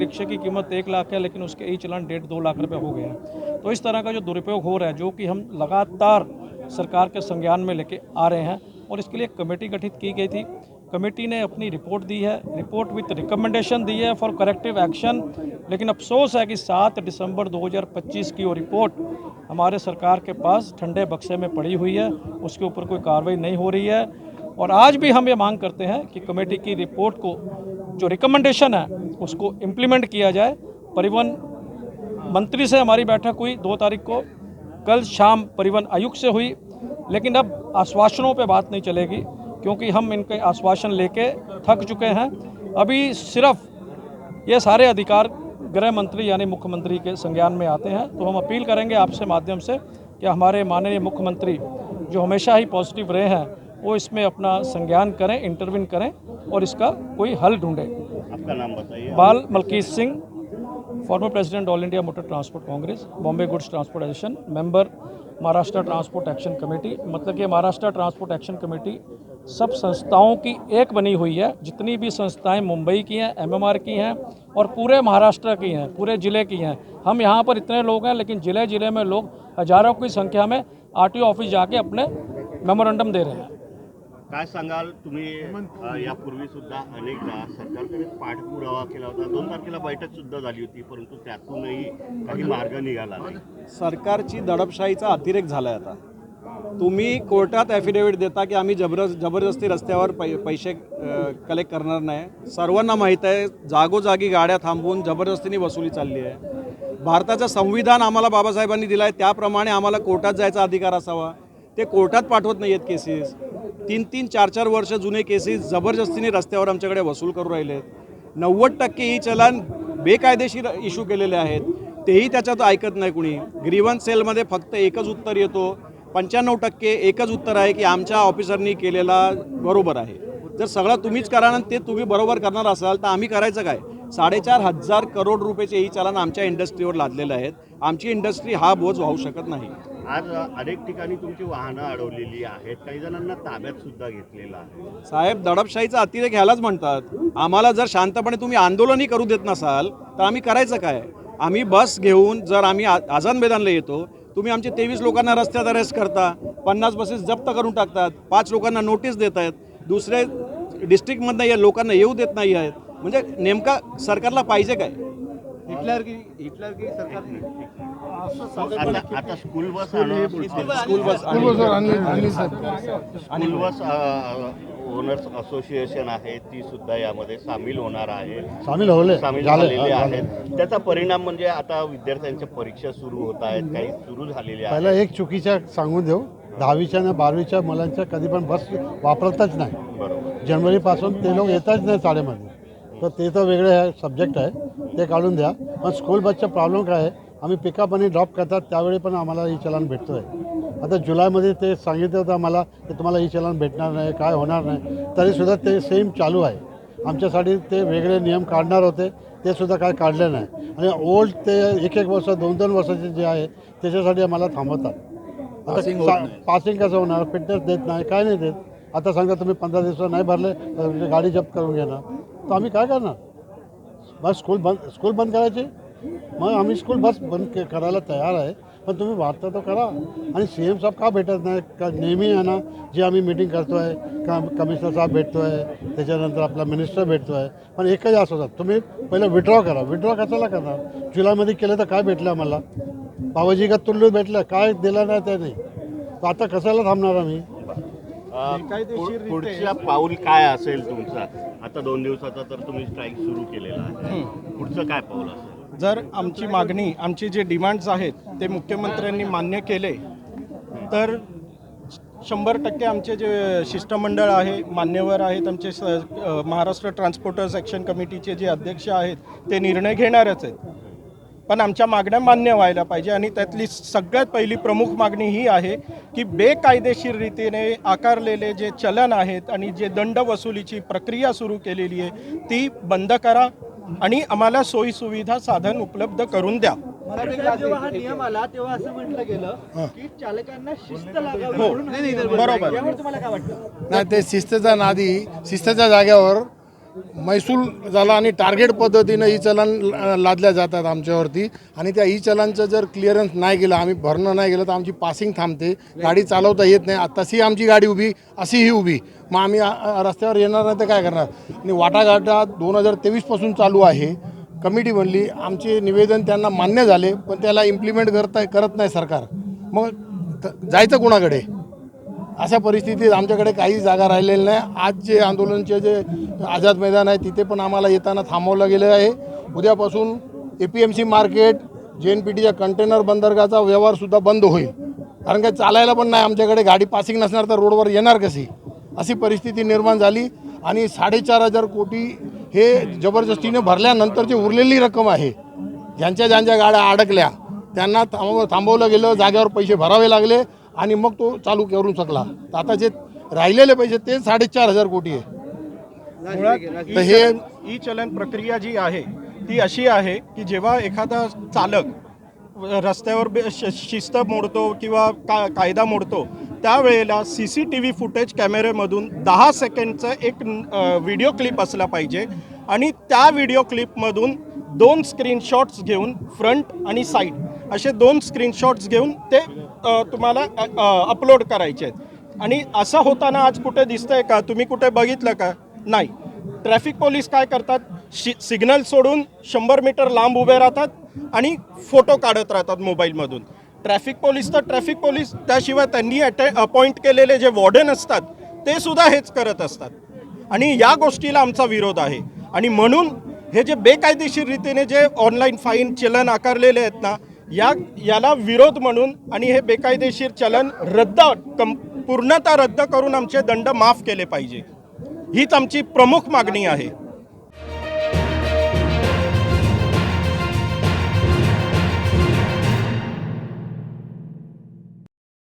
रिक्शे की कीमत 1 लाख है, लेकिन उसके ई चालान 1.5-2 लाख रुपए हो गए हैं। तो इस तरह का जो दुरुपयोग हो रहा है, जो कि हम लगातार सरकार के संज्ञान में लेके आ रहे हैं, और इसके लिए एक कमेटी गठित की गई थी। कमेटी ने अपनी रिपोर्ट दी है, रिपोर्ट विथ रिकमेंडेशन दी है फॉर करेक्टिव एक्शन। लेकिन अफसोस है कि 7 दिसंबर 2025 की वो रिपोर्ट हमारे सरकार के पास ठंडे बक्से में पड़ी हुई है, उसके ऊपर कोई कार्रवाई नहीं हो रही है। और आज भी हम ये मांग करते हैं कि कमेटी की रिपोर्ट को, जो रिकमेंडेशन है, उसको इम्प्लीमेंट किया जाए। परिवहन मंत्री से हमारी बैठक हुई 2 तारीख को, कल शाम परिवहन आयुक्त से हुई, लेकिन अब आश्वासनों पे बात नहीं चलेगी, क्योंकि हम इनके आश्वासन लेके थक चुके हैं। अभी सिर्फ ये सारे अधिकार गृह मंत्री यानी मुख्यमंत्री के संज्ञान में आते हैं। तो हम अपील करेंगे आपसे माध्यम से कि हमारे माननीय मुख्यमंत्री, जो हमेशा ही पॉजिटिव रहे हैं, वो इसमें अपना संज्ञान करें, इंटरवीन करें और इसका कोई हल ढूंढें। आपका नाम बताइए। Bal Malkit Singh, former president All India Motor Transport Congress, Bombay Goods Transport Association, member Maharashtra Transport Action Committee. मतलब कि महाराष्ट्र ट्रांसपोर्ट एक्शन कमेटी सब संस्थाओं की एक बनी हुई है। जितनी भी संस्थाएं मुंबई की हैं, एमएमआर की हैं और पूरे महाराष्ट्र की हैं, पूरे ज़िले की हैं। हम यहाँ पर इतने लोग हैं, लेकिन ज़िले ज़िले में लोग हज़ारों की संख्या में आरटीओ ऑफिस जाके अपने मेमोरेंडम दे रहे हैं। काय सांगाल तुम्ही? यापूर्वी सुद्धा अनेकदा सरकारकडे पाठपुरावा केला होता, 2 तारखेला बैठक सुद्धा झाली होती, परंतु त्यातूनही काही मार्ग निघाला नाही। सरकारची दडपशाहीचा अतिरेक झालाय आता। तुम्ही कोर्टात ॲफिडेव्हिट देता की आम्ही जबरदस्ती रस्त्यावर पैसे कलेक्ट करणार नाही। सर्वांना माहीत आहे, जागोजागी गाड्या थांबवून जबरदस्तीने वसुली चालली आहे। भारताचं संविधान आम्हाला बाबासाहेबांनी दिलं आहे, त्याप्रमाणे आम्हाला कोर्टात जायचा अधिकार असावा। ते कोर्टात पाठवत नाही आहेत केसेस। 3-3, 4-4 वर्ष जुने केसेस जबरदस्तीने रस्त्यावर आमच्याकडे वसूल करू राहिले आहेत। 90% ही चलन बेकायदेशीर इश्यू केलेले आहेत, तेही त्याच्यात ऐकत नाही कुणी। ग्रीव्हन्स सेलमध्ये फक्त एकच उत्तर येतो, 95% एकच उत्तर आहे की आमच्या ऑफिसरनी केलेला बरोबर आहे। जर सगळं तुम्हीच करा आणि ते तुम्ही बरोबर करणार असाल तर आम्ही करायचं काय? 4,500 करोड रुपयाचे ही चलन आमच्या इंडस्ट्रीवर लादलेले आहेत। आमची इंडस्ट्री हा बोज वाहू शकत नाही। आज अनेक ठिकाणी तुमची वाहनं अडवलेली आहेत, काही जणांना ताब्यात सुद्धा घेतलेलं आहे। साहेब, दडपशाहीचा अतिरेक ह्यालाच म्हणतात। आम्हाला जर शांतपणे तुम्ही आंदोलनही करू देत नसाल तर आम्ही करायचं काय? आम्ही बस घेऊन जर आम्ही आझाद मैदानला येतो, तुम्ही आमचे 23 लोकांना रस्त्यात अरेस्ट करता, 50 बसेस जप्त करून टाकतात, 5 लोकांना नोटीस देत आहेत, दुसरे डिस्ट्रिक्टमधनं या लोकांना येऊ देत नाही आहेत। म्हणजे नेमका सरकारला पाहिजे काय? हिटलर की सरकार। आता स्कूल बस ओनर्स असोसिएशन आहे, ती सुद्धा यामध्ये सामील होणार आहे, सामील झालेली आहेत। त्याचा परिणाम म्हणजे आता विद्यार्थ्यांच्या परीक्षा सुरू होत आहेत, काही सुरू झालेल्या आहेत। पहिला एक चुकीच्या सांगून देऊ, 10वीच्या आणि 12वीच्या मुलांच्या कधी पण बस वापरतच नाही। बरोबर, जानेवारीपासून ते लोक येतच नाही शाळेमध्ये, तर ते तर वेगळे सब्जेक्ट आहे, ते काढून द्या। पण स्कूल बसचा प्रॉब्लेम काय आहे, आम्ही पिकअप आणि ड्रॉप करतात त्यावेळी पण आम्हाला ही चलन भेटतो आहे। आता जुलैमध्ये ते सांगितलं होतं आम्हाला की तुम्हाला ही चलन भेटणार नाही, काय होणार नाही, तरीसुद्धा ते सेम चालू आहे। आमच्यासाठी ते वेगळे नियम काढणार होते, ते सुद्धा काय काढले नाही। आणि ओल्ड ते 1-1 वर्ष 2-2 वर्षाचे जे आहे त्याच्यासाठी आम्हाला थांबवतात। आता पासिंग कसं होणार? फिटनेस देत नाही, काय नाही देत। आता सांगा तुम्ही 15 दिवस नाही भरले तर गाडी जप्त करून घेणार, तर आम्ही काय करणार? मग स्कूल बंद करायची? मग आम्ही स्कूल बस बंद करायला तयार आहे, पण तुम्ही वाटतं तर करा। आणि CM साहेब का भेटत नाही? का नेहमी आहे ना, जे आम्ही मीटिंग करतो आहे, कमिशनर साहेब भेटतो आहे, त्याच्यानंतर आपला मिनिस्टर भेटतो आहे, पण एकच असं होतं, तुम्ही पहिलं विड्रॉ करा। विड्रॉ कशाला करणार? जुलैमध्ये केलं तर काय भेटलं आम्हाला? बाबाजी का तुल्लू भेटलं, काय दिलं नाही त्याने, तर आता कशाला थांबणार आम्ही? पुढचा पाऊल काय असेल तुमचा? आता 2 दिवसाचा तर तुम्ही स्ट्राईक सुरू केलेला आहे, पुढचं काय पाऊल असेल? जर आमची मागणी, आमचे जे डिमांड्स आहेत ते मुख्यमंत्र्यांनी मान्य केले तर 100% आमचे जे शिष्टमंडळ आहे, मान्यवर आहेत, आमचे महाराष्ट्र ट्रान्सपोर्टर्स ॲक्शन कमिटीचे जे अध्यक्ष आहेत ते निर्णय घेणारच आहेत। पण आमच्या मागण्या मान्य व्हायला पाहिजे, आणि त्यातली सगळ्यात पहिली प्रमुख मागणी ही आहे की बेकायदेशीर रीतीने आकारलेले जे चलन आहेत आणि जे दंड वसुलीची प्रक्रिया सुरू केलेली आहे ती बंद करा आणि आम्हाला सोयीसुविधा साधन उपलब्ध करून द्या। जेव्हा हा नियम आला तेव्हा असं म्हटलं गेलं की चालकांना शिस्त लागावी म्हणून बरोबर। यावर तुम्हाला काय वाटतं? नाही, ते शिस्तच्या नादी शिस्तच्या जागेवर महसूल झाला आणि टार्गेट पद्धतीनं ई चलन लादल्या जातात आमच्यावरती आणि त्या ई चलांचं जर क्लिअरन्स नाही केलं, आम्ही भरणं नाही गेलं तर आमची पासिंग थांबते, गाडी चालवता येत नाही. तशी आमची गाडी उभी, अशीही उभी, मग आम्ही रस्त्यावर येणार नाही तर काय करणार. आणि वाटाघाटा 2023पासून चालू आहे. कमिटी बनली, आमचे निवेदन त्यांना मान्य झाले, पण त्याला इम्प्लिमेंट करत नाही सरकार. मग जायचं कोणाकडे? अशा परिस्थितीत आमच्याकडे काही जागा राहिलेली नाही. आज जे आंदोलनचे जे आझाद मैदान आहे तिथे पण आम्हाला येताना थांबवलं गेलं आहे. उद्यापासून APMC मार्केट, JNPTच्या कंटेनर बंदरगाहचा व्यवहारसुद्धा बंद होईल. कारण काय चालायला पण नाही आमच्याकडे, गाडी पासिंग नसणार तर रोडवर येणार कशी, अशी परिस्थिती निर्माण झाली. आणि 4,500 कोटी हे जबरदस्तीने भरल्यानंतरची उरलेली रक्कम आहे. ज्यांच्या गाड्या अडकल्या त्यांना थांबवलं गेलं, जागेवर पैसे भरावे लागले आणि मग तो चालू करून शकला. तर आता जे राहिलेले पैसे ते 4,500 कोटी आहे. मुळात तर हे ई चलन प्रक्रिया जी आहे ती अशी आहे की जेव्हा एखादा चालक रस्त्यावर शिस्त मोडतो किंवा कायदा मोडतो त्यावेळेला CCTV फुटेज कॅमेऱ्यामधून 10 सेकंडचं एक व्हिडिओ क्लिप असला पाहिजे आणि त्या व्हिडिओ क्लिपमधून 2 स्क्रीनशॉट्स घेऊन फ्रंट आणि साईड असे 2 स्क्रीनशॉट्स घेऊन ते तुम्हाला अपलोड करायचे आहेत. आणि असं होताना आज कुठे दिसतंय का? तुम्ही कुठे बघितलं का? नाही. ट्रॅफिक पोलीस काय करतात? सिग्नल सोडून 100 मीटर लांब उभे राहतात आणि फोटो काढत राहतात मोबाईलमधून. ट्रॅफिक पोलीस तर ट्रॅफिक पोलीस, त्याशिवाय त्यांनी अपॉइंट केलेले जे वॉर्डन असतात ते सुद्धा हेच करत असतात. आणि या गोष्टीला आमचा विरोध आहे. आणि म्हणून हे जे बेकायदेशीर रीतीने जे ऑनलाईन फाईन चलन आकारलेले आहेत ना, याला विरोध म्हणून आणि हे बेकायदेशीर चलन पूर्णतः रद्द करून आमचे दंड माफ केले पाहिजे, हीच आमची प्रमुख मागणी आहे.